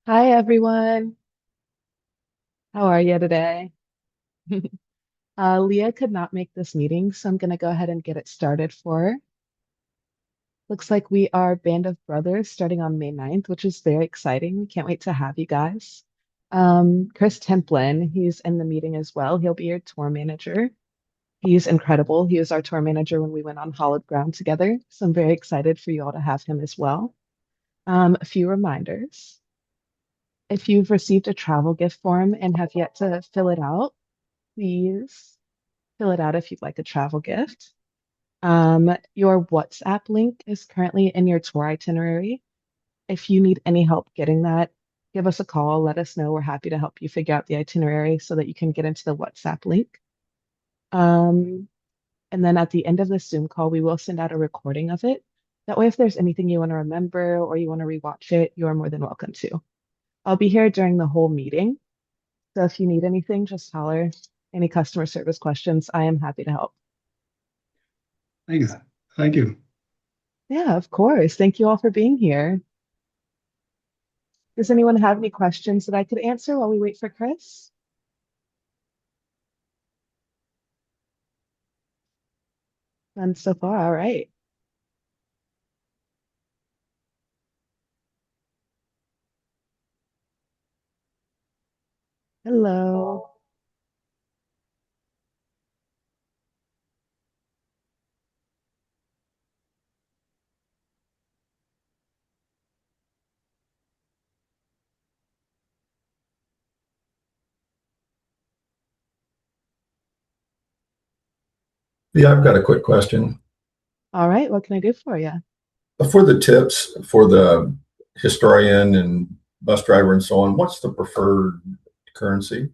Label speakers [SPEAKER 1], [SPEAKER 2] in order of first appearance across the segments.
[SPEAKER 1] Hi, everyone. How are you today? Leah could not make this meeting, so I'm going to go ahead and get it started for her. Looks like we are Band of Brothers starting on May 9th, which is very exciting. We can't wait to have you guys. Chris Templin, he's in the meeting as well. He'll be your tour manager. He's incredible. He was our tour manager when we went on Hallowed Ground together, so I'm very excited for you all to have him as well. A few reminders. If you've received a travel gift form and have yet to fill it out, please fill it out if you'd like a travel gift. Your WhatsApp link is currently in your tour itinerary. If you need any help getting that, give us a call. Let us know. We're happy to help you figure out the itinerary so that you can get into the WhatsApp link. Um, and then at the end of the Zoom call, we will send out a recording of it. That way, if there's anything you want to remember or you want to rewatch it, you are more than welcome to. I'll be here during the whole meeting. So if you need anything, just holler. Any customer service questions, I am happy to help.
[SPEAKER 2] Thanks. Thank you.
[SPEAKER 1] Yeah, of course. Thank you all for being here. Does anyone have any questions that I could answer while we wait for Chris? None so far. All right. Hello.
[SPEAKER 2] Yeah, I've got a quick question.
[SPEAKER 1] All right. What can I do for you?
[SPEAKER 2] For the tips for the historian and bus driver and so on, what's the preferred currency?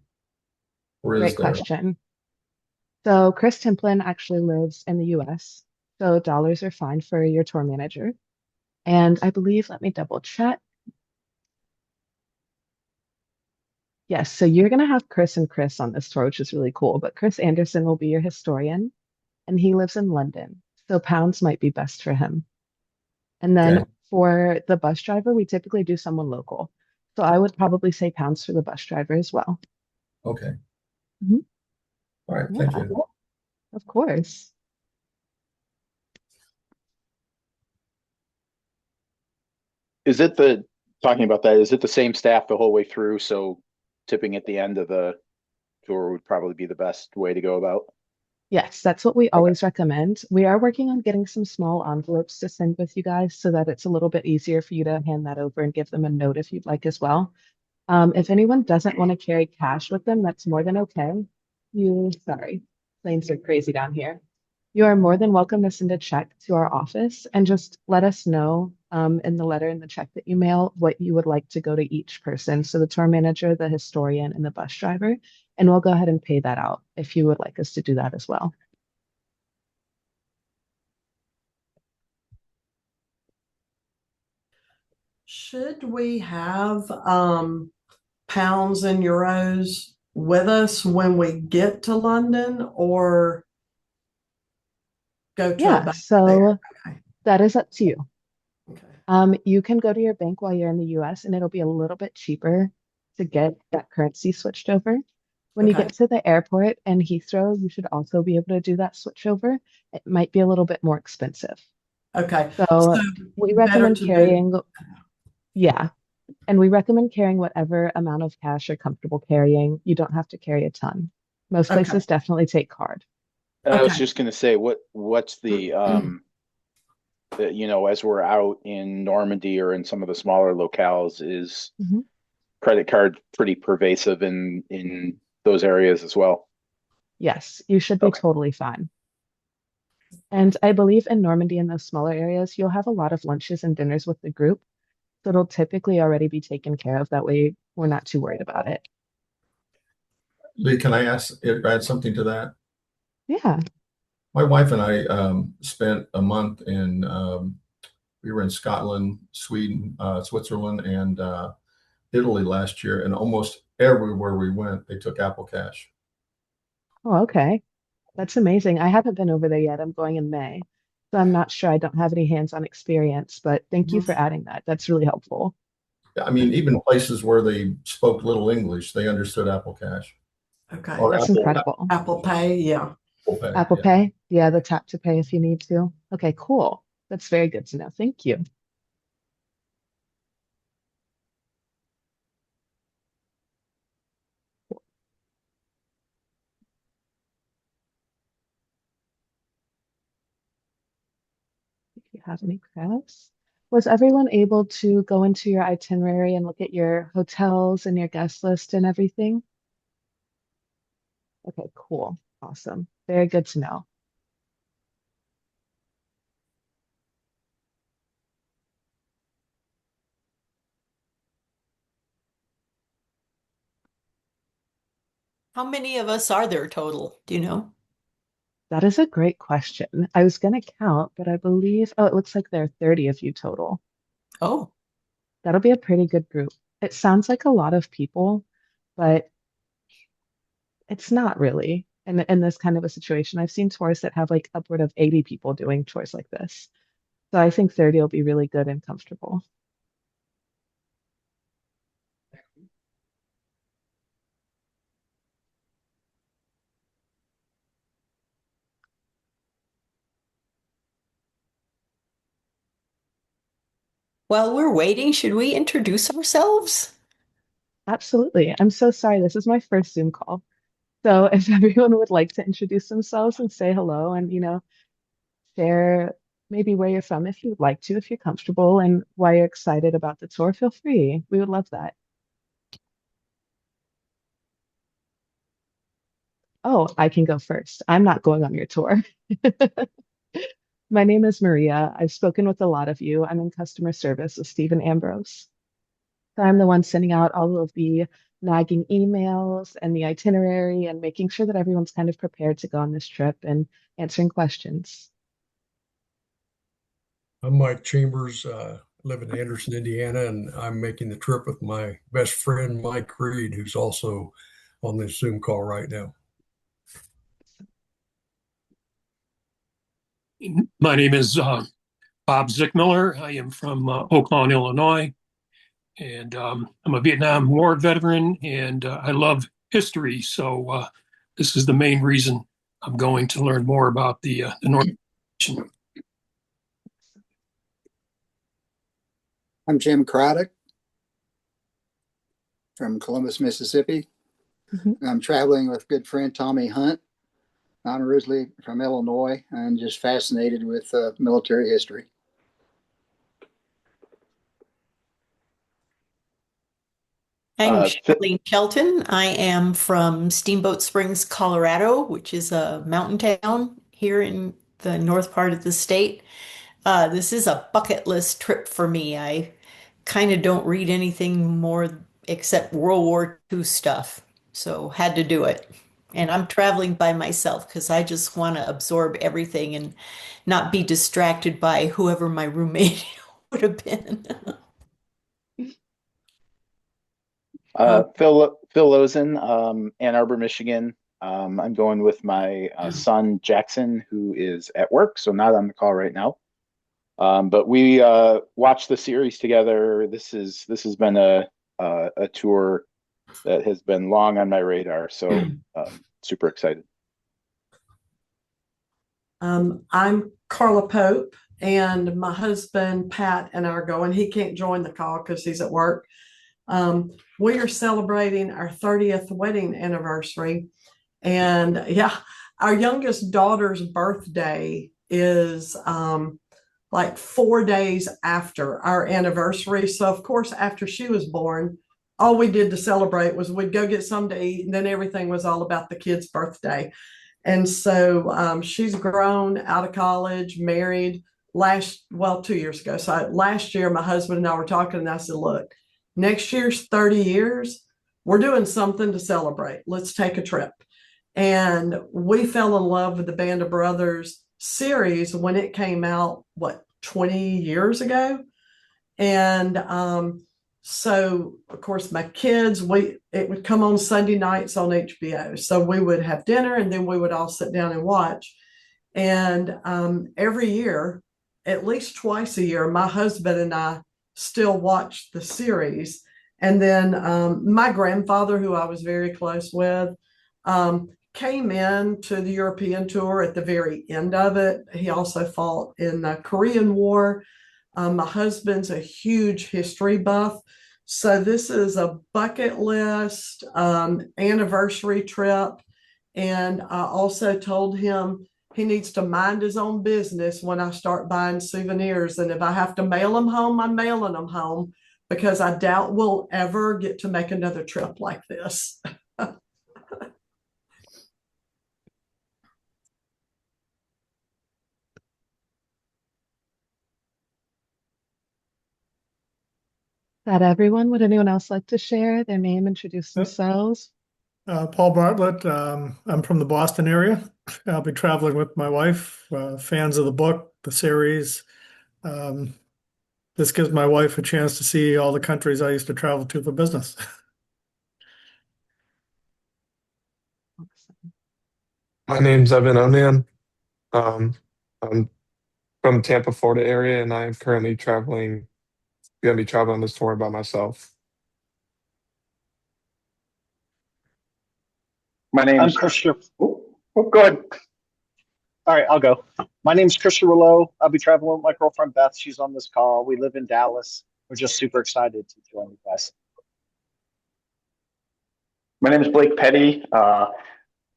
[SPEAKER 2] Or is
[SPEAKER 1] Great
[SPEAKER 2] there?
[SPEAKER 1] question. So Chris Templin actually lives in the US, so dollars are fine for your tour manager. And I believe, let me double check. Yes, so you're going to have Chris and Chris on this tour, which is really cool. But Chris Anderson will be your historian, and he lives in London. So pounds might be best for him. And then
[SPEAKER 2] Okay.
[SPEAKER 1] for the bus driver, we typically do someone local. So I would probably say pounds for the bus driver as well.
[SPEAKER 2] Okay.
[SPEAKER 1] Mhm.
[SPEAKER 2] All right. Thank
[SPEAKER 1] Yeah,
[SPEAKER 2] you.
[SPEAKER 1] of course.
[SPEAKER 3] Is it the talking about that? Is it the same staff the whole way through? So tipping at the end of the tour would probably be the best way to go about.
[SPEAKER 1] Yes, that's what we
[SPEAKER 3] Okay.
[SPEAKER 1] always recommend. We are working on getting some small envelopes to send with you guys so that it's a little bit easier for you to hand that over and give them a note if you'd like as well. If anyone doesn't want to carry cash with them, that's more than okay. Sorry, planes are crazy down here. You are more than welcome to send a check to our office and just let us know in the letter and the check that you mail what you would like to go to each person. So the tour manager, the historian, and the bus driver. And we'll go ahead and pay that out if you would like us to do that as well.
[SPEAKER 4] Should we have pounds and euros with us when we get to London or go to a
[SPEAKER 1] Yeah,
[SPEAKER 4] bank there?
[SPEAKER 1] so
[SPEAKER 4] Okay.
[SPEAKER 1] that is up to you.
[SPEAKER 4] Okay.
[SPEAKER 1] You can go to your bank while you're in the US and it'll be a little bit cheaper to get that currency switched over. When you
[SPEAKER 4] Okay.
[SPEAKER 1] get to the airport and Heathrow, you should also be able to do that switch over. It might be a little bit more expensive.
[SPEAKER 4] Okay. So
[SPEAKER 1] So we
[SPEAKER 4] better
[SPEAKER 1] recommend
[SPEAKER 4] to do.
[SPEAKER 1] carrying, yeah, and we recommend carrying whatever amount of cash you're comfortable carrying. You don't have to carry a ton. Most
[SPEAKER 4] Okay.
[SPEAKER 1] places definitely take card.
[SPEAKER 3] And I was
[SPEAKER 4] Okay.
[SPEAKER 3] just going to say, what's as we're out in Normandy or in some of the smaller locales, is
[SPEAKER 1] Mhm.
[SPEAKER 3] credit card pretty pervasive in those areas as well?
[SPEAKER 1] Yes, you should be
[SPEAKER 3] Okay.
[SPEAKER 1] totally fine. And I believe in Normandy, in those smaller areas, you'll have a lot of lunches and dinners with the group. So it'll typically already be taken care of. That way, we're not too worried about it.
[SPEAKER 2] Lee, can I add something to that?
[SPEAKER 1] Yeah.
[SPEAKER 2] My wife and I spent a month we were in Scotland, Sweden, Switzerland, and Italy last year, and almost everywhere we went, they took Apple Cash.
[SPEAKER 1] Oh, okay. That's amazing. I haven't been over there yet. I'm going in May. So I'm not sure. I don't have any hands-on experience, but thank you for
[SPEAKER 4] Mhm.
[SPEAKER 1] adding that. That's really helpful.
[SPEAKER 2] I mean, even places where they spoke little English, they understood Apple Cash
[SPEAKER 4] Okay.
[SPEAKER 2] or
[SPEAKER 1] That's incredible.
[SPEAKER 4] Apple Pay, yeah.
[SPEAKER 2] Apple Pay.
[SPEAKER 1] Apple
[SPEAKER 2] yeah.
[SPEAKER 1] Pay? Yeah, the tap to pay if you need to. Okay, cool. That's very good to know. Thank you. If you have any crafts. Was everyone able to go into your itinerary and look at your hotels and your guest list and everything? Okay, cool. Awesome. Very good to know.
[SPEAKER 5] How many of us are there total? Do you know?
[SPEAKER 1] That is a great question. I was going to count, but I believe, oh, it looks like there are 30 of you total.
[SPEAKER 5] Oh,
[SPEAKER 1] That'll be a pretty good group. It sounds like a lot of people, but it's not really in this kind of a situation. I've seen tours that have like upward of 80 people doing tours like this. So I think 30 will be really good and comfortable.
[SPEAKER 5] while we're waiting, should we introduce ourselves?
[SPEAKER 1] Absolutely. I'm so sorry. This is my first Zoom call. So if everyone would like to introduce themselves and say hello and, share maybe where you're from if you would like to, if you're comfortable, and why you're excited about the tour, feel free. We would love that. Oh, I can go first. I'm not going on your tour. My name is Maria. I've spoken with a lot of you. I'm in customer service with Stephen Ambrose. So I'm the one sending out all of the nagging emails and the itinerary and making sure that everyone's kind of prepared to go on this trip and answering questions.
[SPEAKER 6] I'm Mike Chambers, live in Anderson, Indiana, and I'm making the trip with my best friend, Mike Reed, who's also on this Zoom call right now.
[SPEAKER 7] My name is Bob Zickmiller. I am from Oak Lawn, Illinois, and I'm a Vietnam War veteran, and I love history. So this is the main reason I'm going to learn more about the North.
[SPEAKER 8] I'm Jim Craddock from Columbus, Mississippi. I'm traveling with good friend Tommy Hunt. I'm originally from Illinois and just fascinated with military history.
[SPEAKER 5] I'm Charlene Shelton. I am from Steamboat Springs, Colorado, which is a mountain town here in the north part of the state. This is a bucket list trip for me. I kind of don't read anything more except World War II stuff, so had to do it. And I'm traveling by myself because I just want to absorb everything and not be distracted by whoever my roommate would have been.
[SPEAKER 3] Phil Lozen, Ann Arbor, Michigan. I'm going with my son Jackson, who is at work, so not on the call right now. But we watched the series together. This has been a tour that has been long on my radar, so super excited.
[SPEAKER 4] I'm Carla Pope, and my husband Pat and I are going. He can't join the call because he's at work. We are celebrating our 30th wedding anniversary, and yeah, our youngest daughter's birthday is like 4 days after our anniversary. So of course, after she was born, all we did to celebrate was we'd go get something to eat, and then everything was all about the kid's birthday. And so she's grown out of college, married 2 years ago. So last year, my husband and I were talking, and I said, look, next year's 30 years, we're doing something to celebrate. Let's take a trip. And we fell in love with the Band of Brothers series when it came out, 20 years ago? And so, of course, my kids, it would come on Sunday nights on HBO. So we would have dinner, and then we would all sit down and watch. And every year, at least twice a year, my husband and I still watch the series. And then my grandfather, who I was very close with, came in to the European tour at the very end of it. He also fought in the Korean War. My husband's a huge history buff. So this is a bucket list anniversary trip. And I also told him he needs to mind his own business when I start buying souvenirs. And if I have to mail them home, I'm mailing them home, because I doubt we'll ever get to make another trip like this.
[SPEAKER 1] That everyone? Would anyone else like to share their name, introduce themselves?
[SPEAKER 9] Paul Bartlett. I'm from the Boston area. I'll be traveling with my wife, fans of the book, the series. This gives my wife a chance to see all the countries I used to travel to for business.
[SPEAKER 1] Awesome.
[SPEAKER 10] My name's Evan Onan. I'm from Tampa, Florida area, and I'm currently gonna be traveling on this tour by myself.
[SPEAKER 3] My
[SPEAKER 11] I'm
[SPEAKER 3] name's
[SPEAKER 11] Christopher.
[SPEAKER 3] go ahead.
[SPEAKER 11] All right, I'll go. My name's Christopher Lowe. I'll be traveling with my girlfriend Beth. She's on this call. We live in Dallas. We're just super excited to join you guys.
[SPEAKER 3] My name is Blake Petty.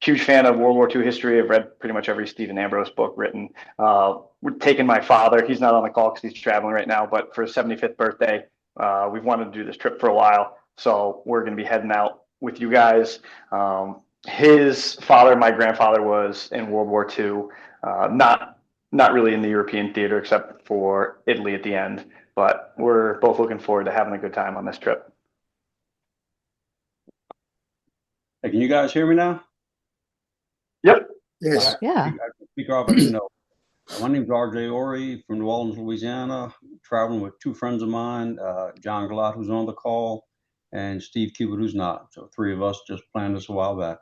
[SPEAKER 3] Huge fan of World War II history. I've read pretty much every Stephen Ambrose book written. We're taking my father. He's not on the call because he's traveling right now, but for his 75th birthday, we've wanted to do this trip for a while. So we're going to be heading out with you guys. His father, my grandfather, was in World War II. Not really in the European theater except for Italy at the end. But we're both looking forward to having a good time on this trip.
[SPEAKER 12] Hey, can you guys hear me now?
[SPEAKER 3] Yep.
[SPEAKER 8] Yes.
[SPEAKER 1] Yeah.
[SPEAKER 12] Speak up, I didn't know. My name's RJ Ori from New Orleans, Louisiana. Traveling with two friends of mine, John Glott, who's on the call, and Steve Cubit, who's not. So three of us just planned this a while back.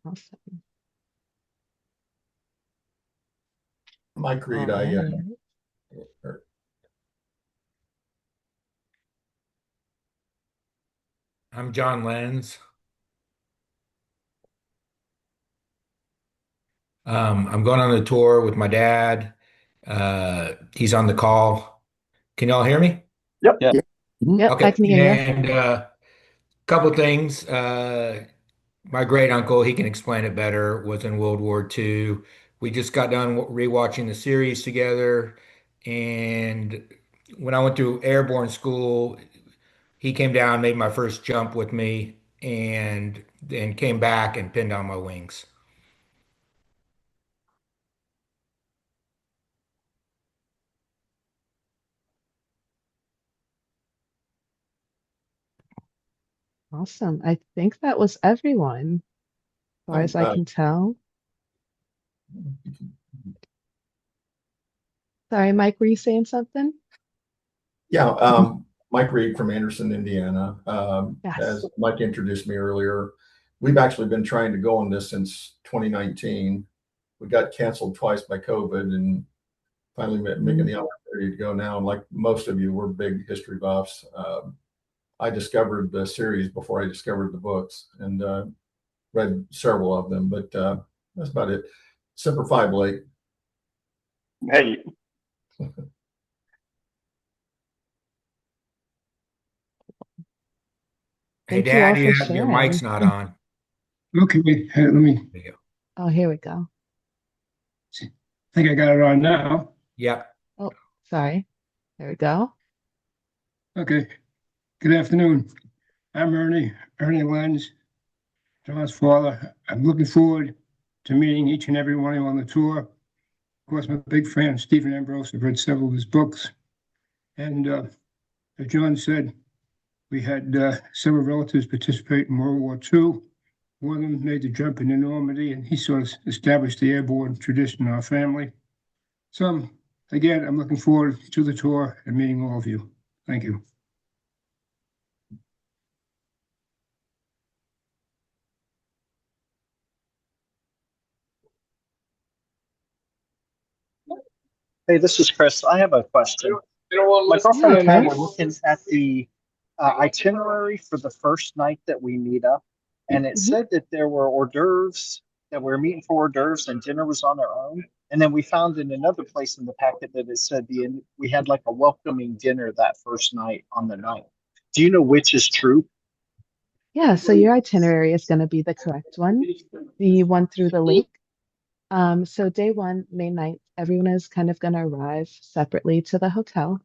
[SPEAKER 1] Awesome.
[SPEAKER 2] Mike Reed,
[SPEAKER 1] All
[SPEAKER 2] I
[SPEAKER 1] right.
[SPEAKER 13] I'm John Lenz. I'm going on the tour with my dad. He's on the call. Can y'all hear me?
[SPEAKER 3] Yep.
[SPEAKER 12] Yeah.
[SPEAKER 1] Yep,
[SPEAKER 13] Okay.
[SPEAKER 1] I can hear you.
[SPEAKER 13] And couple things. My great uncle, he can explain it better, was in World War II. We just got done rewatching the series together. And when I went to airborne school, he came down, made my first jump with me, and then came back and pinned on my wings.
[SPEAKER 1] Awesome. I think that was everyone, as far as I can tell. Sorry, Mike, were you saying something?
[SPEAKER 2] Yeah, Mike Reed from Anderson, Indiana.
[SPEAKER 1] Yes.
[SPEAKER 2] As Mike introduced me earlier, we've actually been trying to go on this since 2019. We got canceled twice by COVID and finally making the opportunity to go now. And like most of you, we're big history buffs. I discovered the series before I discovered the books and read several of them, but that's about it. Semper Fi, Blake.
[SPEAKER 3] Hey.
[SPEAKER 13] Hey,
[SPEAKER 1] Thank you all
[SPEAKER 13] Dad,
[SPEAKER 1] for
[SPEAKER 13] your
[SPEAKER 1] sharing.
[SPEAKER 13] mic's not on.
[SPEAKER 14] Okay, let me,
[SPEAKER 13] There you go.
[SPEAKER 1] Oh, here we go.
[SPEAKER 14] I think I got it on now.
[SPEAKER 13] Yep.
[SPEAKER 1] Oh, sorry. There we go.
[SPEAKER 14] Okay, good afternoon. I'm Ernie Lenz, John's father. I'm looking forward to meeting each and every one of you on the tour. Of course, I'm a big fan of Stephen Ambrose. I've read several of his books. And as John said, we had several relatives participate in World War II. One of them made the jump into Normandy, and he sort of established the airborne tradition in our family. So, again, I'm looking forward to the tour and meeting all of you. Thank you.
[SPEAKER 11] Hey, this is Chris. I have a question. My girlfriend
[SPEAKER 1] Yeah,
[SPEAKER 11] and I were
[SPEAKER 1] Chris.
[SPEAKER 11] looking at the itinerary for the first night that we meet up, and it
[SPEAKER 1] Mhm.
[SPEAKER 11] said that there were hors d'oeuvres, that we were meeting for hors d'oeuvres, and dinner was on our own. And then we found in another place in the packet that it said we had like a welcoming dinner that first night on the night. Do you know which is true?
[SPEAKER 1] Yeah, so your itinerary is going to be the correct one, the one through the link. So day one, May 9th, everyone is kind of going to arrive separately to the hotel.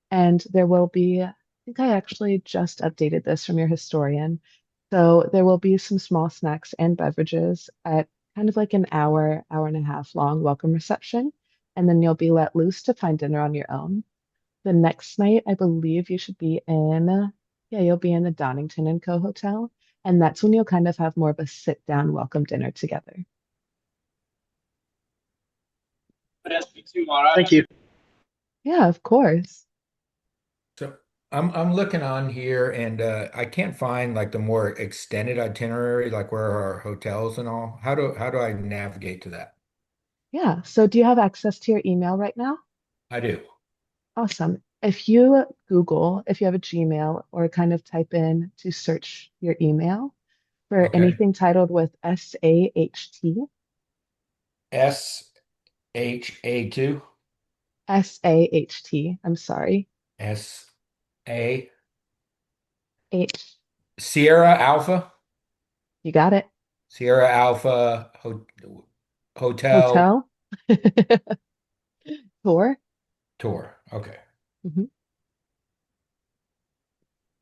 [SPEAKER 1] And there will be, I think I actually just updated this from your historian. So there will be some small snacks and beverages at kind of like an hour, hour and a half long welcome reception. And then you'll be let loose to find dinner on your own. The next night, I believe you should be in, yeah, you'll be in the Donington and Co. Hotel. And that's when you'll kind of have more of a sit down welcome dinner together.
[SPEAKER 11] Thank you.
[SPEAKER 1] Yeah, of course.
[SPEAKER 13] So I'm looking on here and I can't find like the more extended itinerary, like where are our hotels and all. How do I navigate to that?
[SPEAKER 1] Yeah. So do you have access to your email right now?
[SPEAKER 13] I do.
[SPEAKER 1] Awesome. If you Google, if you have a Gmail, or kind of type in to search your email for
[SPEAKER 13] Okay.
[SPEAKER 1] anything titled with SAHT,
[SPEAKER 13] SHA2,
[SPEAKER 1] SAHT, I'm sorry,
[SPEAKER 13] SA,
[SPEAKER 1] H,
[SPEAKER 13] Sierra Alpha,
[SPEAKER 1] you got it,
[SPEAKER 13] Sierra Alpha Hotel
[SPEAKER 1] hotel, tour.
[SPEAKER 13] Tour. Okay.
[SPEAKER 1] Mhm.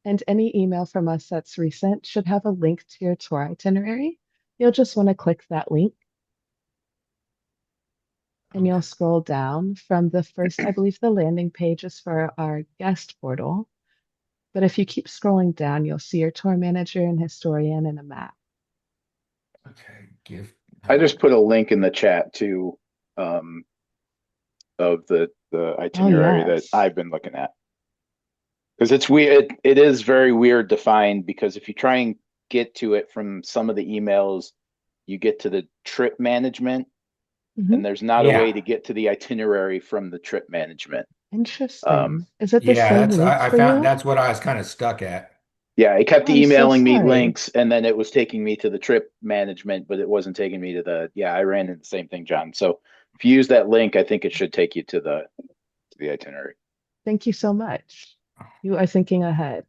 [SPEAKER 1] And any email from us that's recent should have a link to your tour itinerary. You'll just want to click that link and
[SPEAKER 13] Okay.
[SPEAKER 1] you'll scroll down from the first, I believe the landing page is for our guest portal. But if you keep scrolling down, you'll see your tour manager and historian and a map.
[SPEAKER 13] Okay. Give.
[SPEAKER 3] I just put a link in the chat to um, of the
[SPEAKER 1] Oh,
[SPEAKER 3] itinerary that
[SPEAKER 1] yes.
[SPEAKER 3] I've been looking at. Because it's weird, it is very weird to find because if you try and get to it from some of the emails, you get to the trip management,
[SPEAKER 1] Hmm.
[SPEAKER 3] and there's not a way
[SPEAKER 13] Yeah.
[SPEAKER 3] to get to the itinerary from the trip management.
[SPEAKER 1] Interesting. Is it the
[SPEAKER 13] Yeah,
[SPEAKER 1] same
[SPEAKER 13] that's
[SPEAKER 1] link
[SPEAKER 13] I
[SPEAKER 1] for
[SPEAKER 13] found
[SPEAKER 1] you?
[SPEAKER 13] that's what I was kind of stuck at.
[SPEAKER 3] Yeah, it kept
[SPEAKER 1] Oh, I'm so
[SPEAKER 3] emailing me
[SPEAKER 1] sorry.
[SPEAKER 3] links, and then it was taking me to the trip management, but it wasn't taking me to the. Yeah, I ran into the same thing, John. So if you use that link, I think it should take you to the itinerary.
[SPEAKER 1] Thank you so much. You are thinking ahead.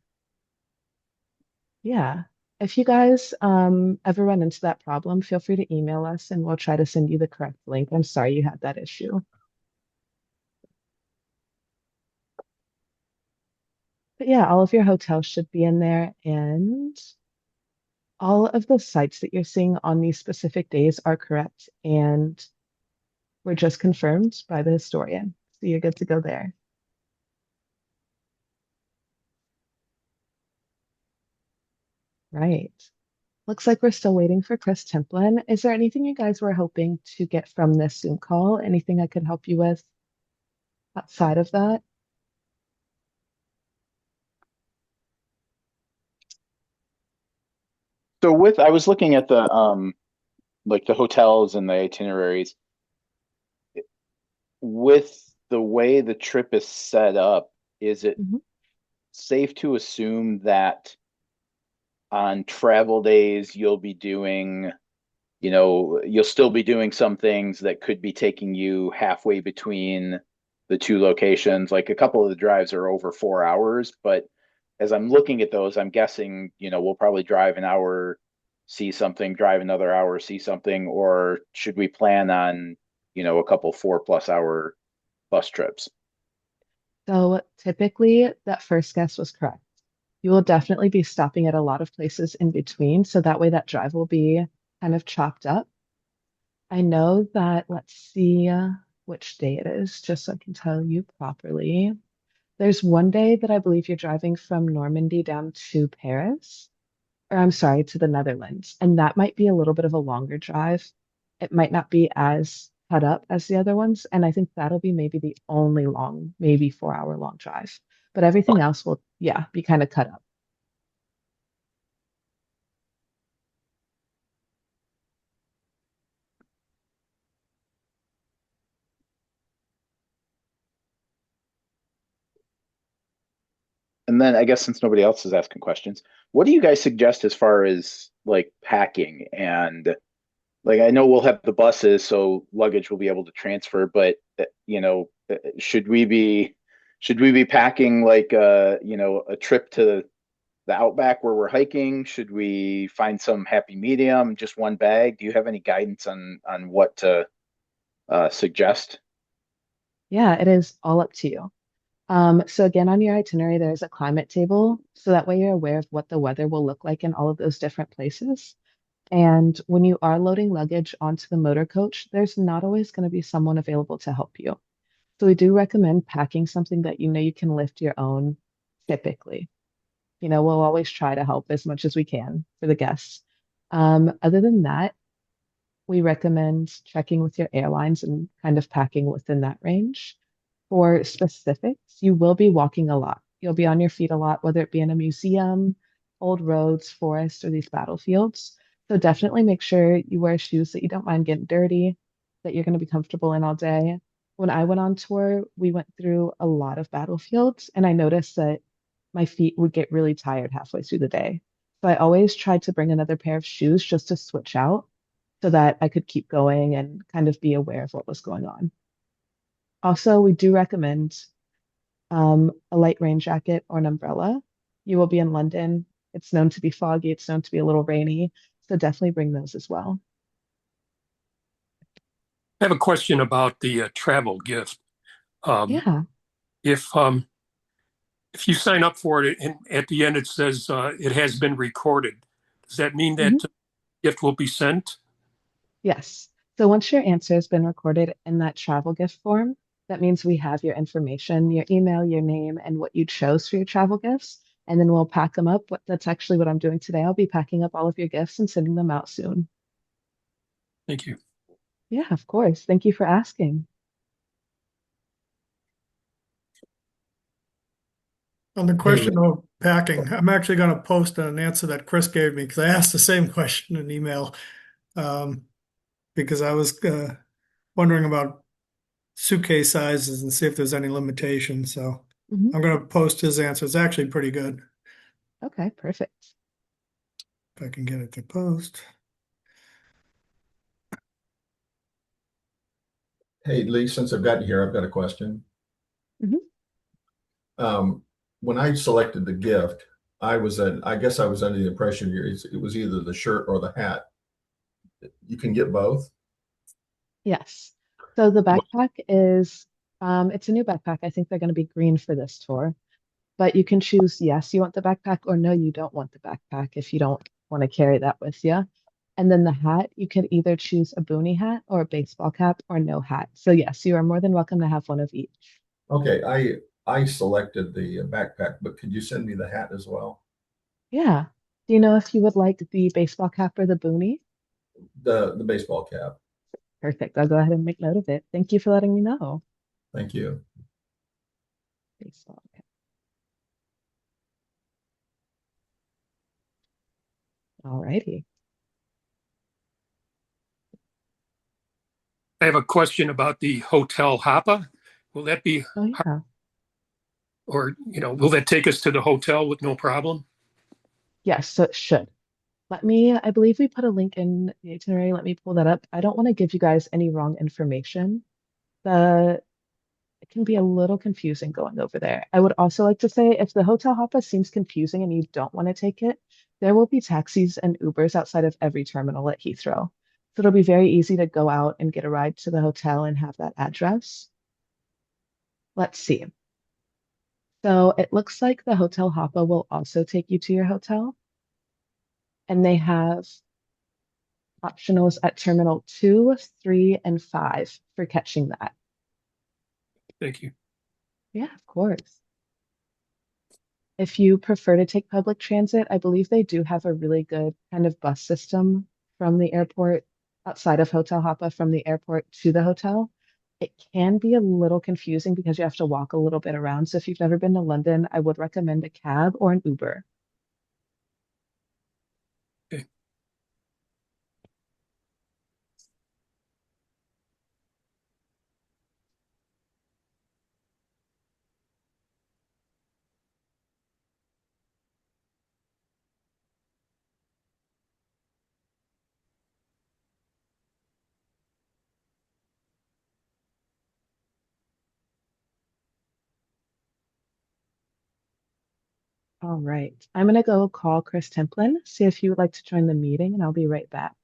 [SPEAKER 1] Yeah. If you guys ever run into that problem, feel free to email us and we'll try to send you the correct link. I'm sorry you had that issue. But yeah, all of your hotels should be in there, and all of the sites that you're seeing on these specific days are correct and were just confirmed by the historian. So you're good to go there. Right. Looks like we're still waiting for Chris Templin. Is there anything you guys were hoping to get from this Zoom call? Anything I could help you with outside of that?
[SPEAKER 3] So I was looking at the like the hotels and the itineraries with the way the trip is set up. Is it
[SPEAKER 1] Mhm.
[SPEAKER 3] safe to assume that on travel days you'll be doing, you'll still be doing some things that could be taking you halfway between the two locations? Like a couple of the drives are over 4 hours, but as I'm looking at those, I'm guessing, we'll probably drive an hour, see something, drive another hour, see something, or should we plan on, a couple 4+ hour bus trips?
[SPEAKER 1] So typically, that first guess was correct. You will definitely be stopping at a lot of places in between, so that way that drive will be kind of chopped up. I know that, let's see which day it is, just so I can tell you properly. There's one day that I believe you're driving from Normandy down to Paris, or I'm sorry, to the Netherlands, and that might be a little bit of a longer drive. It might not be as cut up as the other ones, and I think that'll be maybe the only long, maybe 4 hour long drive. But everything else will, yeah, be kind of cut up.
[SPEAKER 3] And then I guess since nobody else is asking questions, what do you guys suggest as far as like packing and like I know we'll have the buses, so luggage will be able to transfer, but should we be packing like a trip to the outback where we're hiking? Should we find some happy medium, just one bag? Do you have any guidance on what to suggest?
[SPEAKER 1] Yeah, it is all up to you. So again, on your itinerary, there's a climate table, so that way you're aware of what the weather will look like in all of those different places. And when you are loading luggage onto the motor coach, there's not always going to be someone available to help you. So we do recommend packing something that you know you can lift your own typically. We'll always try to help as much as we can for the guests. Other than that, we recommend checking with your airlines and kind of packing within that range. For specifics, you will be walking a lot. You'll be on your feet a lot, whether it be in a museum, old roads, forests, or these battlefields. So definitely make sure you wear shoes that you don't mind getting dirty, that you're going to be comfortable in all day. When I went on tour, we went through a lot of battlefields, and I noticed that my feet would get really tired halfway through the day. So I always tried to bring another pair of shoes just to switch out so that I could keep going and kind of be aware of what was going on. Also, we do recommend a light rain jacket or an umbrella. You will be in London. It's known to be foggy, it's known to be a little rainy, so definitely bring those as well.
[SPEAKER 7] I have a question about the travel gift.
[SPEAKER 1] Yeah.
[SPEAKER 7] If you sign up for it and at the end it says it has been recorded, does that mean that gift will be sent?
[SPEAKER 1] Yes. So once your answer has been recorded in that travel gift form, that means we have your information, your email, your name, and what you chose for your travel gifts. And then we'll pack them up. That's actually what I'm doing today. I'll be packing up all of your gifts and sending them out soon.
[SPEAKER 7] Thank you.
[SPEAKER 1] Yeah, of course. Thank you for asking.
[SPEAKER 9] On the question of packing, I'm actually going to post an answer that Chris gave me because I asked the same question in email because I was wondering about suitcase sizes and see if there's any limitations. So I'm going to post his answer. It's actually pretty good.
[SPEAKER 1] Okay, perfect.
[SPEAKER 9] If I can get it to post.
[SPEAKER 2] Hey, Lee, since I've gotten here, I've got a question. When I selected the gift, I guess I was under the impression it was either the shirt or the hat. You can get both?
[SPEAKER 1] Yes. So the backpack is, it's a new backpack. I think they're going to be green for this tour. But you can choose, yes, you want the backpack, or no, you don't want the backpack if you don't want to carry that with you. And then the hat, you could either choose a boonie hat or a baseball cap or no hat. So yes, you are more than welcome to have one of each.
[SPEAKER 2] Okay, I selected the backpack, but could you send me the hat as well?
[SPEAKER 1] Yeah. Do you know if you would like the baseball cap or the boonie?
[SPEAKER 2] The baseball cap.
[SPEAKER 1] Perfect. I'll go ahead and make note of it. Thank you for letting me know.
[SPEAKER 2] Thank you.
[SPEAKER 1] Baseball cap. All righty.
[SPEAKER 7] I have a question about the Hotel Hapa. Will that be, or, will that take us to the hotel with no problem?
[SPEAKER 1] Yes, so it should. I believe we put a link in the itinerary. Let me pull that up. I don't want to give you guys any wrong information. It can be a little confusing going over there. I would also like to say if the Hotel Hoppa seems confusing and you don't want to take it, there will be taxis and Ubers outside of every terminal at Heathrow. So it'll be very easy to go out and get a ride to the hotel and have that address. Let's see. So it looks like the Hotel Hoppa will also take you to your hotel. And they have optionals at Terminal 2, 3, and 5 for catching that.
[SPEAKER 7] Thank you.
[SPEAKER 1] Yeah, of course. If you prefer to take public transit, I believe they do have a really good kind of bus system from the airport outside of Hotel Hoppa from the airport to the hotel. It can be a little confusing because you have to walk a little bit around. So if you've never been to London, I would recommend a cab or an Uber.
[SPEAKER 7] Okay.
[SPEAKER 1] All right. I'm going to go call Chris Templin, see if he would like to join the meeting, and I'll be right back.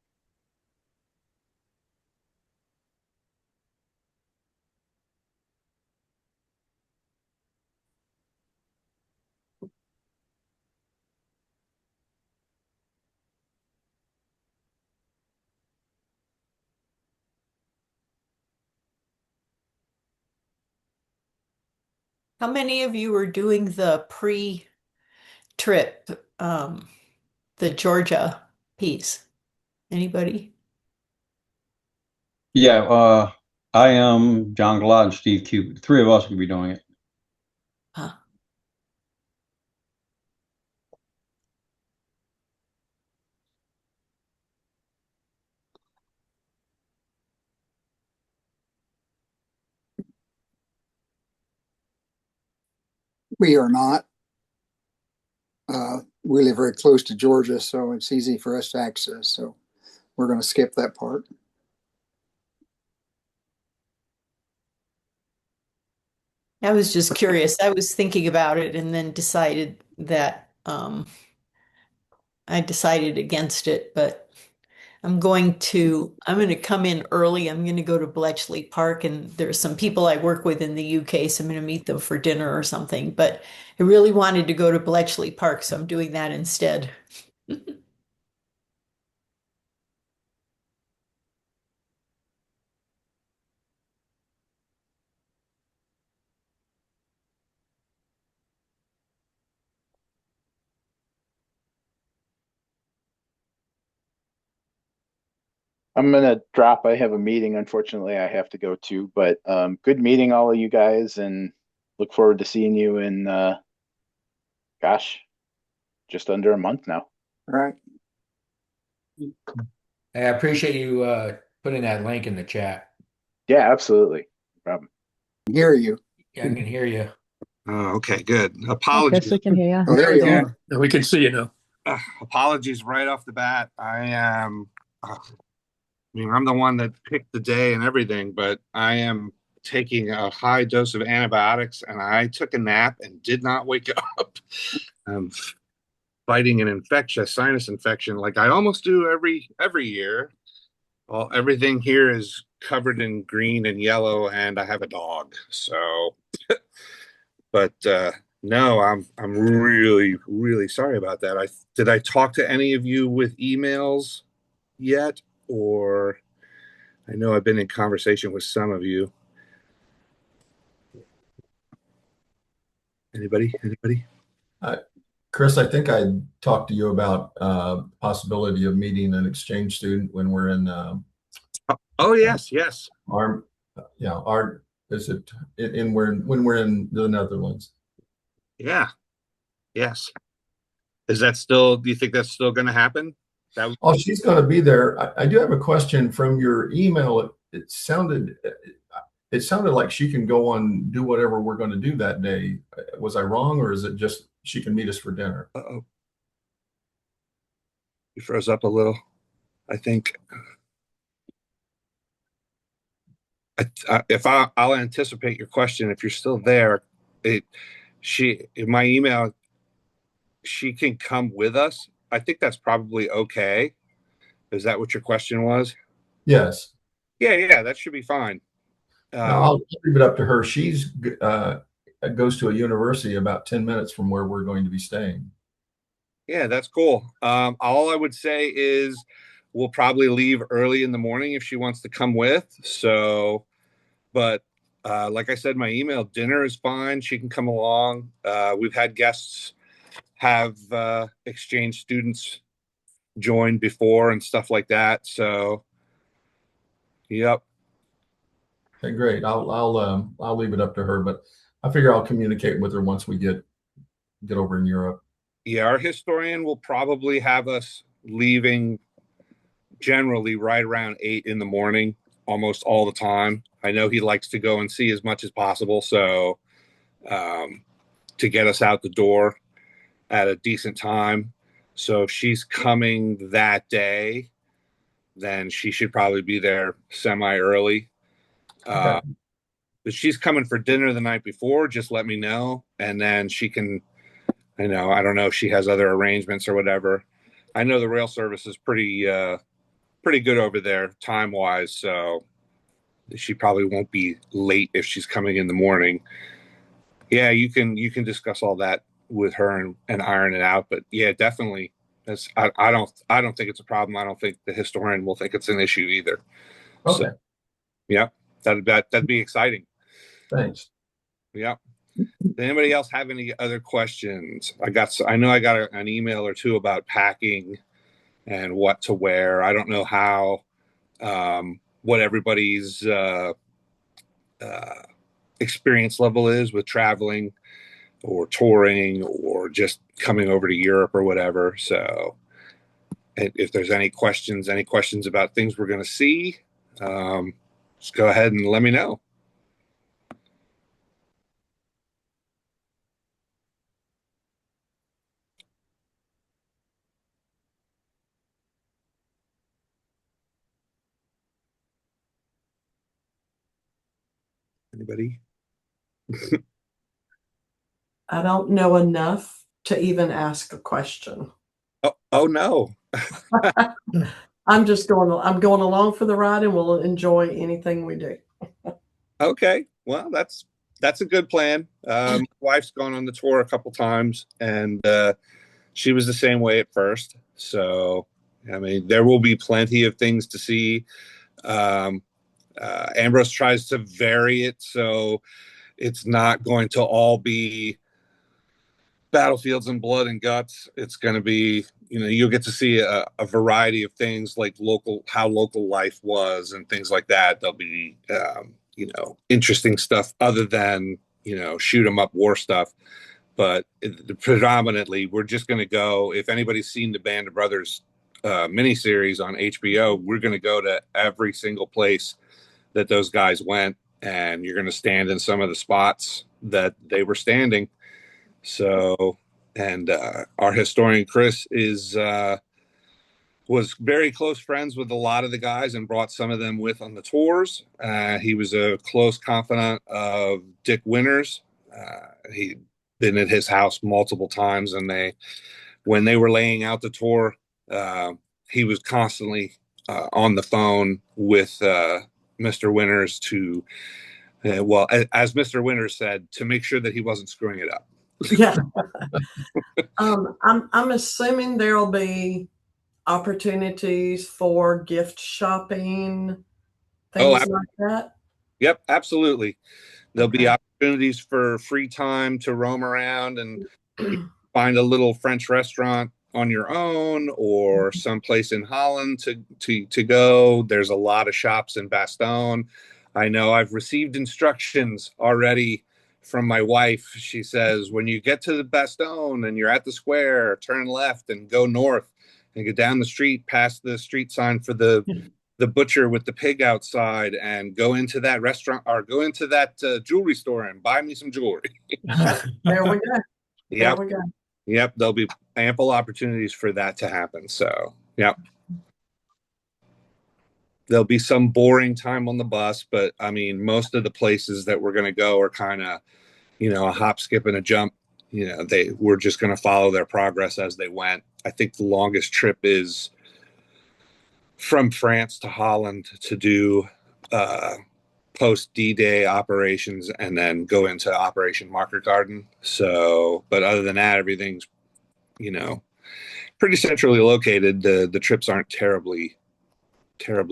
[SPEAKER 5] How many of you are doing the pre-trip, the Georgia piece? Anybody?
[SPEAKER 12] Yeah, I am John Glott and Steve Cupid. Three of us will be doing it.
[SPEAKER 5] Huh.
[SPEAKER 8] We are not. We live very close to Georgia, so it's easy for us to access. So we're going to skip that part.
[SPEAKER 5] I was just curious. I was thinking about it and then decided that I decided against it, but I'm going to come in early. I'm going to go to Bletchley Park, and there's some people I work with in the UK, so I'm going to meet them for dinner or something. But I really wanted to go to Bletchley Park, so I'm doing that instead.
[SPEAKER 3] I'm gonna drop. I have a meeting, unfortunately, I have to go to, but good meeting all of you guys, and look forward to seeing you in gosh, just under a month now.
[SPEAKER 8] All right.
[SPEAKER 13] I appreciate you putting that link in the chat.
[SPEAKER 3] Yeah, absolutely. No problem.
[SPEAKER 8] Hear you.
[SPEAKER 13] Yeah, I can hear you.
[SPEAKER 15] Oh, okay, good.
[SPEAKER 1] Hi,
[SPEAKER 15] Apologies.
[SPEAKER 1] Chris, we can hear you.
[SPEAKER 8] Oh, there you
[SPEAKER 15] Yeah.
[SPEAKER 8] are.
[SPEAKER 7] Now we can see you now.
[SPEAKER 15] Apologies right off the bat. I am, I mean, I'm the one that picked the day and everything, but I am taking a high dose of antibiotics and I took a nap and did not wake up. I'm fighting an infectious sinus infection like I almost do every year. Well, everything here is covered in green and yellow, and I have a dog. So, but no, I'm really sorry about that. Did I talk to any of you with emails yet, or I know I've been in conversation with some of you. Anybody?
[SPEAKER 2] Chris, I think I talked to you about possibility of meeting an exchange student when we're in.
[SPEAKER 15] Oh yes.
[SPEAKER 2] Our is it in when we're in the Netherlands?
[SPEAKER 15] Yeah. Yes. Is that still? Do you think that's still going to happen?
[SPEAKER 2] Oh, she's going to be there. I do have a question from your email. It sounded like she can go on do whatever we're going to do that day. Was I wrong, or is it just she can meet us for dinner?
[SPEAKER 15] Uh-oh. You froze up a little, I think. I'll anticipate your question. If you're still there, in my email, she can come with us. I think that's probably okay. Is that what your question was?
[SPEAKER 2] Yes.
[SPEAKER 15] Yeah, that should be fine.
[SPEAKER 2] I'll leave it up to her. She's goes to a university about 10 minutes from where we're going to be staying.
[SPEAKER 15] Yeah, that's cool. All I would say is we'll probably leave early in the morning if she wants to come with. So, but like I said, in my email, dinner is fine. She can come along. We've had guests have exchange students join before and stuff like that. So, yep.
[SPEAKER 2] Okay, great. I'll leave it up to her, but I figure I'll communicate with her once we get over in Europe.
[SPEAKER 15] Yeah, our historian will probably have us leaving generally right around 8 in the morning, almost all the time. I know he likes to go and see as much as possible, so to get us out the door at a decent time. So if she's coming that day, then she should probably be there semi-early.
[SPEAKER 2] Okay.
[SPEAKER 15] If she's coming for dinner the night before, just let me know, and then she can I know. I don't know if she has other arrangements or whatever. I know the rail service is pretty good over there time wise, so she probably won't be late if she's coming in the morning. Yeah, you can discuss all that with her and iron it out. But yeah, definitely. I don't think it's a problem. I don't think the historian will think it's an issue either.
[SPEAKER 2] Okay.
[SPEAKER 15] So yeah, that'd be exciting.
[SPEAKER 2] Thanks.
[SPEAKER 15] Yeah. Does anybody else have any other questions? I know I got an email or two about packing and what to wear. I don't know how what everybody's experience level is with traveling or touring or just coming over to Europe or whatever. So if there's any questions about things we're going to see, just go ahead and let me know. Anybody?
[SPEAKER 4] I don't know enough to even ask a question.
[SPEAKER 15] Oh no.
[SPEAKER 4] I'm going along for the ride and we'll enjoy anything we do.
[SPEAKER 15] Okay. Well, that's a good plan. My wife's gone on the tour a couple times and she was the same way at first. So, I mean, there will be plenty of things to see. Ambrose tries to vary it so it's not going to all be battlefields and blood and guts. It's going to be, you'll get to see a variety of things like how local life was and things like that. There'll be, interesting stuff other than, shoot 'em up war stuff. But predominantly, we're just going to go. If anybody's seen the Band of Brothers miniseries on HBO, we're going to go to every single place that those guys went, and you're going to stand in some of the spots that they were standing. So, and our historian Chris was very close friends with a lot of the guys and brought some of them with on the tours. He was a close confidant of Dick Winters. He'd been at his house multiple times, and when they were laying out the tour, he was constantly on the phone with Mr. Winters to, as Mr. Winters said, to make sure that he wasn't screwing it up.
[SPEAKER 4] Yeah. I'm assuming there'll be opportunities for gift shopping, things like that.
[SPEAKER 15] Yep, absolutely. There'll be opportunities for free time to roam around and find a little French restaurant on your own or someplace in Holland to go. There's a lot of shops in Bastogne. I know I've received instructions already from my wife. She says, when you get to the Bastogne and you're at the square, turn left and go north and go down the street past the street sign for the butcher with the pig outside and go into that restaurant or go into that jewelry store and buy me some jewelry.
[SPEAKER 4] There we go.
[SPEAKER 15] Yep.
[SPEAKER 4] There we go.
[SPEAKER 15] Yep. There'll be ample opportunities for that to happen. So, yep. There'll be some boring time on the bus, but I mean, most of the places that we're going to go are kind of, a hop, skip, and a jump. We're just going to follow their progress as they went. I think the longest trip is from France to Holland to do post D-Day operations and then go into Operation Market Garden. So, but other than that, everything's, pretty centrally located. The trips aren't terribly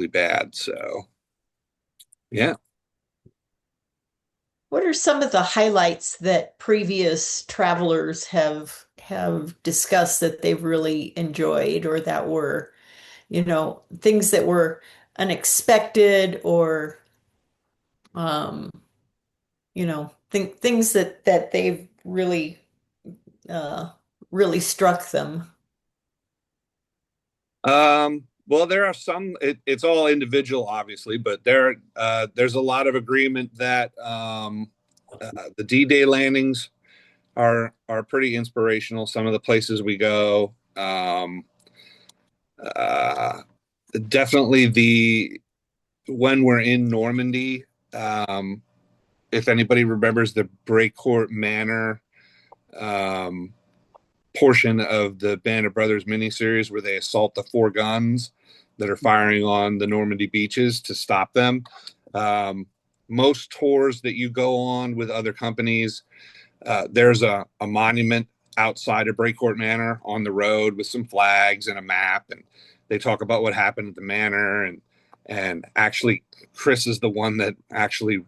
[SPEAKER 15] bad. So, yeah.
[SPEAKER 5] What are some of the highlights that previous travelers have discussed that they've really enjoyed or that were, things that were unexpected or, things that they've really, really struck them?
[SPEAKER 15] Well, there are some. It's all individual, obviously, but there's a lot of agreement that the D-Day landings are pretty inspirational. Some of the places we go, definitely when we're in Normandy. If anybody remembers the Brecourt Manor portion of the Band of Brothers miniseries where they assault the 4 guns that are firing on the Normandy beaches to stop them. Most tours that you go on with other companies, there's a monument outside of Breakcourt Manor on the road with some flags and a map, and they talk about what happened at the manor. And actually, Chris is the one that actually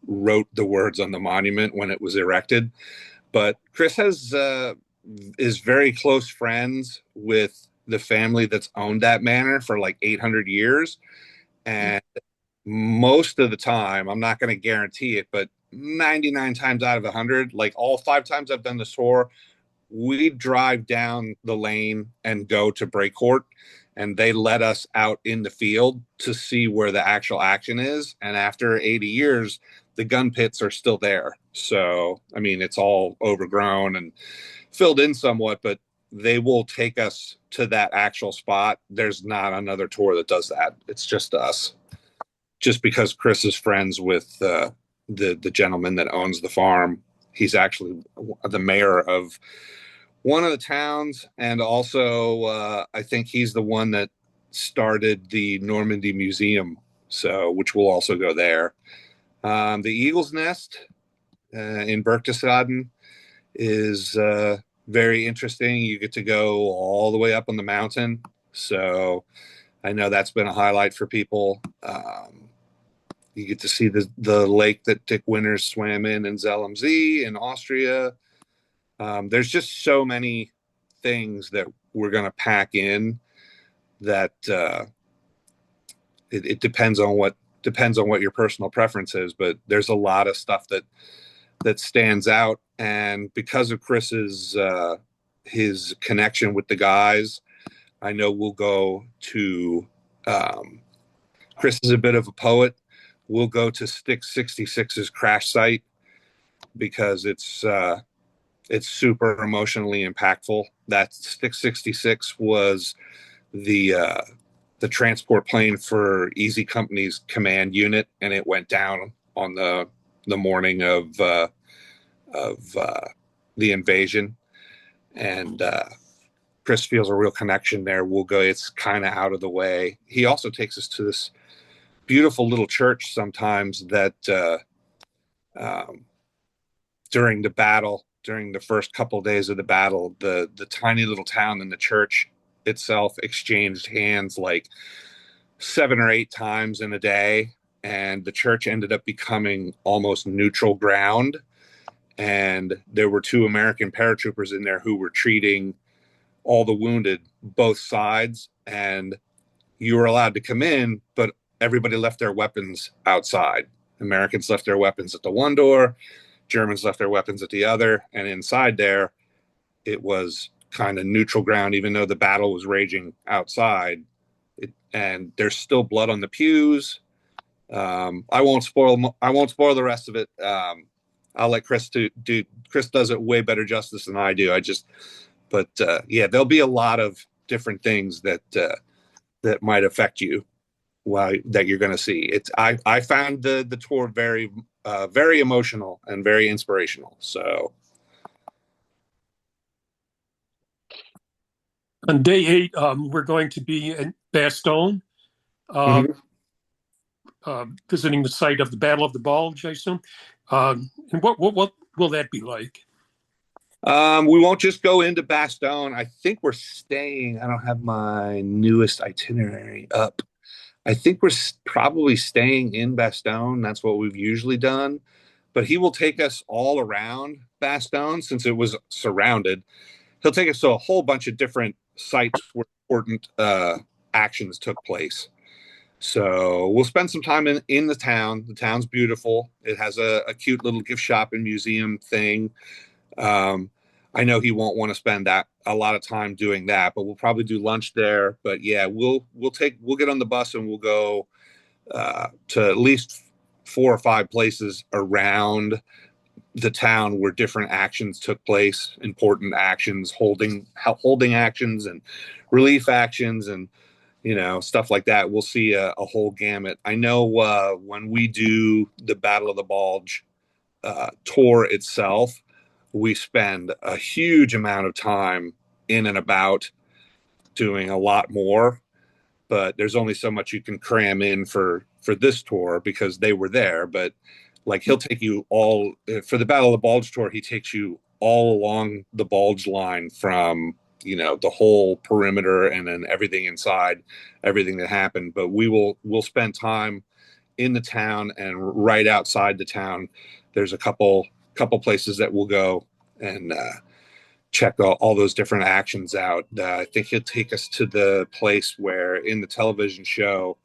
[SPEAKER 15] wrote the words on the monument when it was erected. But Chris is very close friends with the family that's owned that manor for like 800 years. And most of the time, I'm not going to guarantee it, but 99 times out of 100, like all 5 times I've done this tour, we drive down the lane and go to Breakcourt, and they let us out in the field to see where the actual action is. And after 80 years, the gun pits are still there. So, I mean, it's all overgrown and filled in somewhat, but they will take us to that actual spot. There's not another tour that does that. It's just us. Just because Chris is friends with the gentleman that owns the farm. He's actually the mayor of one of the towns, and also I think he's the one that started the Normandy Museum, so which will also go there. The Eagle's Nest in Berchtesgaden is very interesting. You get to go all the way up on the mountain, so I know that's been a highlight for people. You get to see the lake that Dick Winters swam in Zell am See in Austria. There's just so many things that we're going to pack in that it depends on what your personal preference is, but there's a lot of stuff that stands out. And because of Chris's his connection with the guys, I know we'll go to Chris is a bit of a poet. We'll go to Stick 66's crash site because it's super emotionally impactful. That Stick 66 was the transport plane for Easy Company's command unit, and it went down on the morning of the invasion. And Chris feels a real connection there. We'll go. It's kind of out of the way. He also takes us to this beautiful little church sometimes that during the battle, during the first couple of days of the battle, the tiny little town and the church itself exchanged hands like 7 or 8 times in a day, and the church ended up becoming almost neutral ground. And there were 2 American paratroopers in there who were treating all the wounded, both sides, and you were allowed to come in, but everybody left their weapons outside. Americans left their weapons at the one door, Germans left their weapons at the other, and inside there, it was kind of neutral ground, even though the battle was raging outside. And there's still blood on the pews. I won't spoil the rest of it. I'll let Chris do. Chris does it way better justice than I do. But there'll be a lot of different things that might affect you that you're going to see. I found the tour very very emotional and very inspirational. So
[SPEAKER 7] on day 8, we're going to be in Bastogne, visiting the site of the Battle of the Bulge, I assume. And what will that be like?
[SPEAKER 15] We won't just go into Bastogne. I think we're staying. I don't have my newest itinerary up. I think we're probably staying in Bastogne. That's what we've usually done. But he will take us all around Bastogne since it was surrounded. He'll take us to a whole bunch of different sites where important actions took place. So we'll spend some time in the town. The town's beautiful. It has a cute little gift shop and museum thing. I know he won't want to spend a lot of time doing that, but we'll probably do lunch there. But yeah, we'll get on the bus and we'll go to at least 4 or 5 places around the town where different actions took place, important actions, holding actions and relief actions and stuff like that. We'll see a whole gamut. I know when we do the Battle of the Bulge tour itself, we spend a huge amount of time in and about doing a lot more, but there's only so much you can cram in for this tour because they were there. But like, he'll take you all for the Battle of the Bulge tour. He takes you all along the Bulge line from, you know, the whole perimeter and then everything inside, everything that happened. But we'll spend time in the town and right outside the town. There's a couple places that we'll go and check all those different actions out. I think he'll take us to the place where in the television show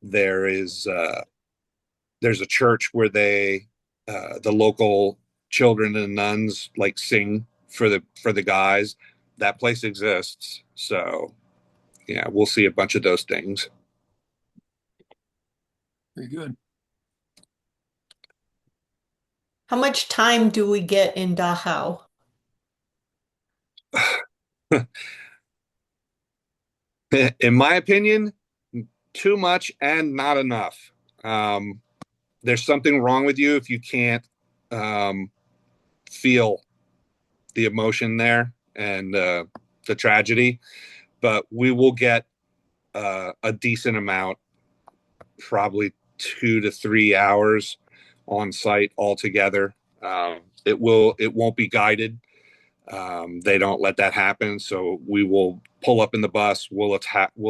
[SPEAKER 15] there's a church where the local children and nuns like sing for the guys. That place exists. So yeah, we'll see a bunch of those things.
[SPEAKER 7] Very good.
[SPEAKER 5] How much time do we get in Dachau?
[SPEAKER 15] In my opinion, too much and not enough. There's something wrong with you if you can't feel the emotion there and the tragedy. But we will get a decent amount, probably 2 to 3 hours on site altogether. It won't be guided. They don't let that happen. So we will pull up in the bus. We'll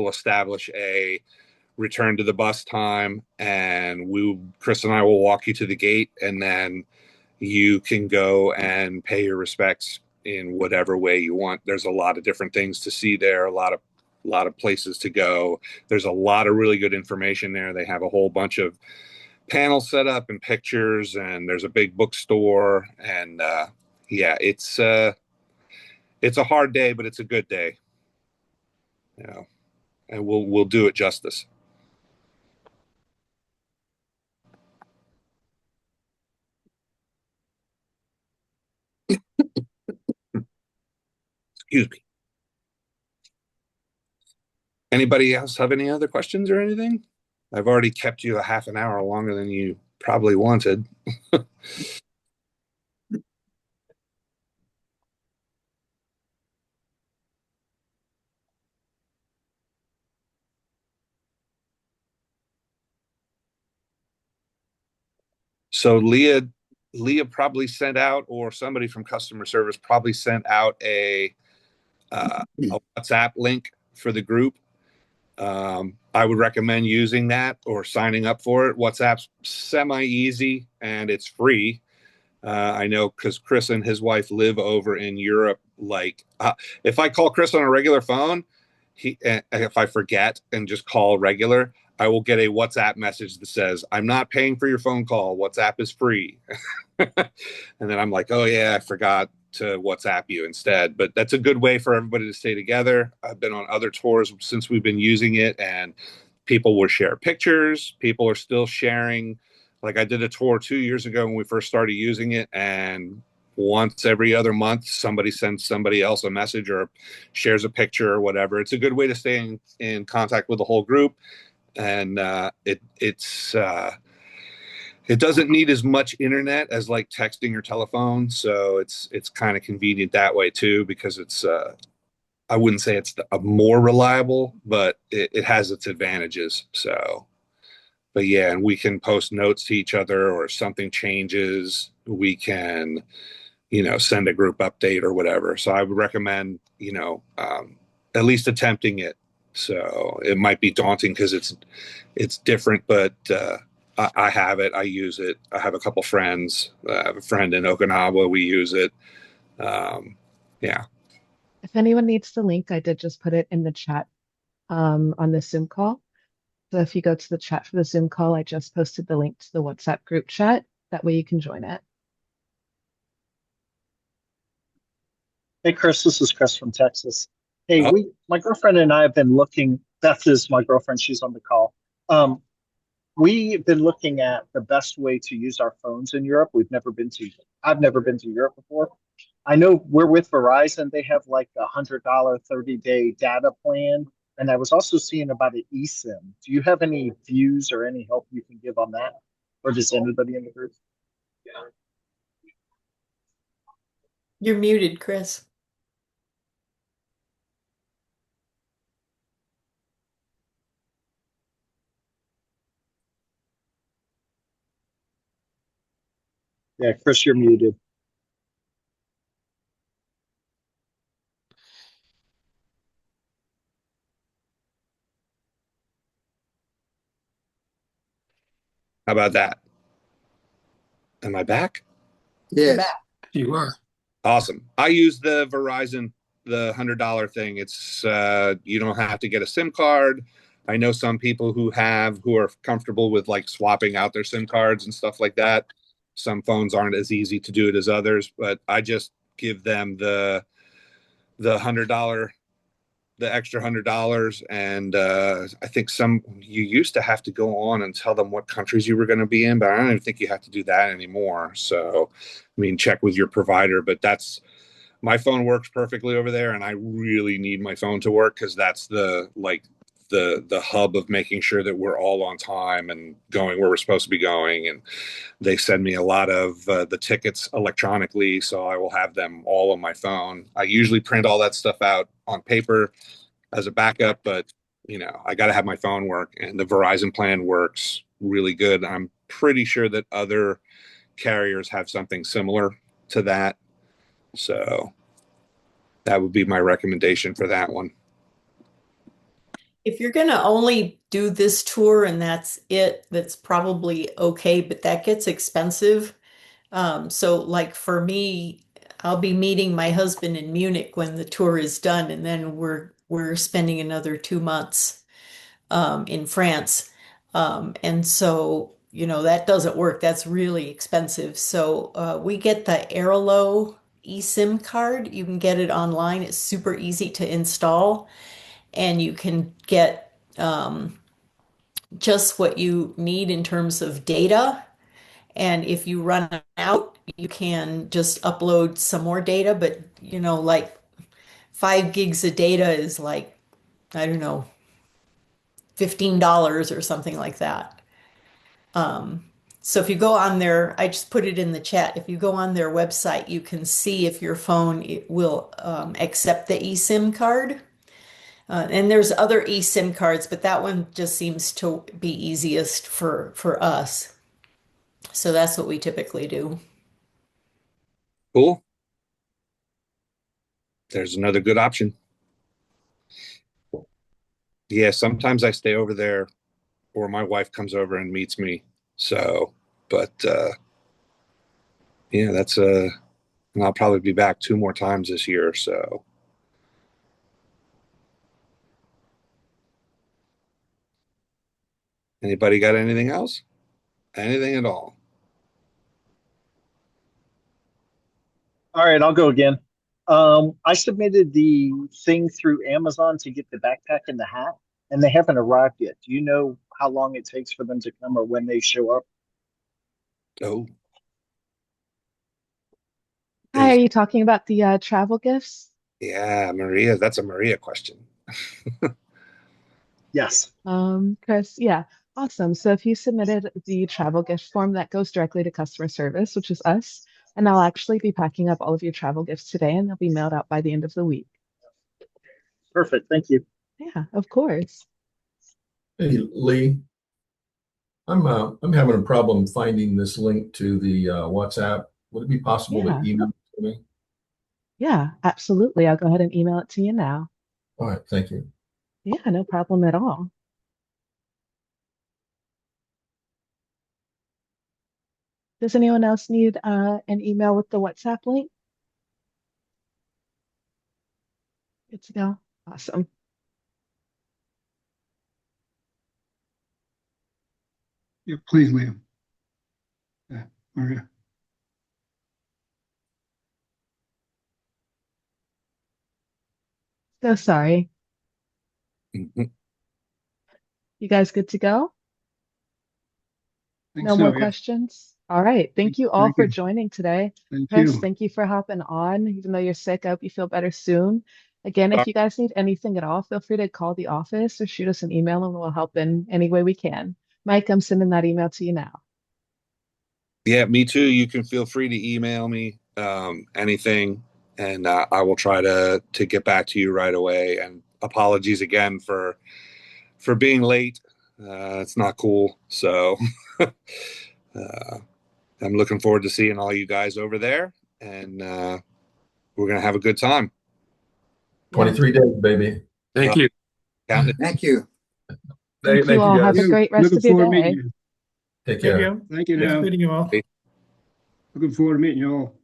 [SPEAKER 15] establish a return to the bus time, and Chris and I will walk you to the gate, and then you can go and pay your respects in whatever way you want. There's a lot of different things to see there, a lot of places to go. There's a lot of really good information there. They have a whole bunch of panels set up and pictures, and there's a big bookstore, and yeah, it's a hard day, but it's a good day, you know, and we'll do it justice. Excuse me. Anybody else have any other questions or anything? I've already kept you a half an hour longer than you probably wanted. So Leah probably sent out, or somebody from customer service probably sent out a WhatsApp link for the group. I would recommend using that or signing up for it. WhatsApp's semi-easy and it's free. I know because Chris and his wife live over in Europe. Like, if I call Chris on a regular phone, if I forget and just call regular, I will get a WhatsApp message that says, "I'm not paying for your phone call. WhatsApp is free." And then I'm like, "Oh yeah, I forgot to WhatsApp you instead." But that's a good way for everybody to stay together. I've been on other tours since we've been using it, and people will share pictures. People are still sharing. Like, I did a tour 2 years ago when we first started using it, and once every other month, somebody sends somebody else a message or shares a picture or whatever. It's a good way to stay in contact with the whole group. And it doesn't need as much internet as like texting or telephone, so it's kind of convenient that way too, because it's I wouldn't say it's a more reliable, but it has its advantages. So, but yeah, and we can post notes to each other, or if something changes, we can, you know, send a group update or whatever. So I would recommend, you know, at least attempting it. So it might be daunting because it's different, but I have it. I use it. I have a couple friends. I have a friend in Okinawa. We use it. Yeah.
[SPEAKER 1] If anyone needs the link, I did just put it in the chat on the Zoom call. So if you go to the chat for the Zoom call, I just posted the link to the WhatsApp group chat. That way you can join it.
[SPEAKER 11] Hey, Chris, this is Chris from Texas. Hey, my girlfriend and I have been looking. Beth is my girlfriend. She's on the call. We've been looking at the best way to use our phones in Europe. I've never been to Europe before. I know we're with Verizon. They have like $100 30-day data plan. And I was also seeing about an eSIM. Do you have any views or any help you can give on that? Or does anybody in the group?
[SPEAKER 5] You're muted, Chris.
[SPEAKER 11] Yeah, Chris, you're muted.
[SPEAKER 15] How about that? Am I back?
[SPEAKER 8] Yes.
[SPEAKER 7] You are.
[SPEAKER 15] Awesome. I use the Verizon, the $100 thing. It's you don't have to get a SIM card. I know some people who are comfortable with like swapping out their SIM cards and stuff like that. Some phones aren't as easy to do it as others, but I just give them the $100, the extra $100, and I think you used to have to go on and tell them what countries you were going to be in, but I don't even think you have to do that anymore. So, I mean, check with your provider, but my phone works perfectly over there, and I really need my phone to work because that's the hub of making sure that we're all on time and going where we're supposed to be going. And they send me a lot of the tickets electronically, so I will have them all on my phone. I usually print all that stuff out on paper as a backup, but I got to have my phone work, and the Verizon plan works really good. I'm pretty sure that other carriers have something similar to that. So that would be my recommendation for that one.
[SPEAKER 5] If you're going to only do this tour and that's it, that's probably okay, but that gets expensive. So like for me, I'll be meeting my husband in Munich when the tour is done, and then we're spending another 2 months in France. And so, that doesn't work. That's really expensive. So we get the Airalo eSIM card. You can get it online. It's super easy to install, and you can get just what you need in terms of data. And if you run out, you can just upload some more data. But, like 5 gigs of data is like, I don't know, $15 or something like that. So if you go on I just put it in the chat. If you go on their website, you can see if your phone will accept the eSIM card. And there's other eSIM cards, but that one just seems to be easiest for us. So that's what we typically do.
[SPEAKER 15] Cool. There's another good option. Yeah, sometimes I stay over there, or my wife comes over and meets me. So, but yeah, and I'll probably be back 2 more times this year. So, anybody got anything else? Anything at all?
[SPEAKER 11] All right, I'll go again. I submitted the thing through Amazon to get the backpack and the hat, and they haven't arrived yet. Do you know how long it takes for them to come or when they show up?
[SPEAKER 15] Oh.
[SPEAKER 1] Hi, are you talking about the travel gifts?
[SPEAKER 15] Yeah, Maria, that's a Maria question.
[SPEAKER 11] Yes.
[SPEAKER 1] Chris, yeah, awesome. So if you submitted the travel gift form, that goes directly to customer service, which is us, and I'll actually be packing up all of your travel gifts today, and they'll be mailed out by the end of the week.
[SPEAKER 11] Perfect. Thank you.
[SPEAKER 1] Yeah, of course.
[SPEAKER 2] Hey, Lee, I'm having a problem finding this link to the WhatsApp. Would it be possible to email it to me?
[SPEAKER 1] Yeah, absolutely. I'll go ahead and email it to you now.
[SPEAKER 2] All right, thank you.
[SPEAKER 1] Yeah, no problem at all. Does anyone else need an email with the WhatsApp link? Good to go. Awesome.
[SPEAKER 14] Yeah, please, Liam. Yeah, Maria.
[SPEAKER 1] So sorry.
[SPEAKER 15] Mm-hmm.
[SPEAKER 1] You guys good to go? No more questions? All right. Thank you all for joining today. Chris, thank you for hopping on. Even though you're sick, I hope you feel better soon. Again, if you guys need anything at all, feel free to call the office or shoot us an email and we'll help in any way we can. Mike, I'm sending that email to you now.
[SPEAKER 15] Yeah, me too. You can feel free to email me anything. and I will try to get back to you right away. And apologies again for being late. It's not cool. So I'm looking forward to seeing all you guys over there, and we're gonna have a good time.
[SPEAKER 2] 23 days, baby.
[SPEAKER 7] Thank you.
[SPEAKER 8] Thank you.
[SPEAKER 1] Thank you all. Have a great rest of your day.
[SPEAKER 2] Take
[SPEAKER 9] Thank
[SPEAKER 2] care.
[SPEAKER 9] you. Thank you. Nice meeting you all.
[SPEAKER 14] Looking forward to meeting you all.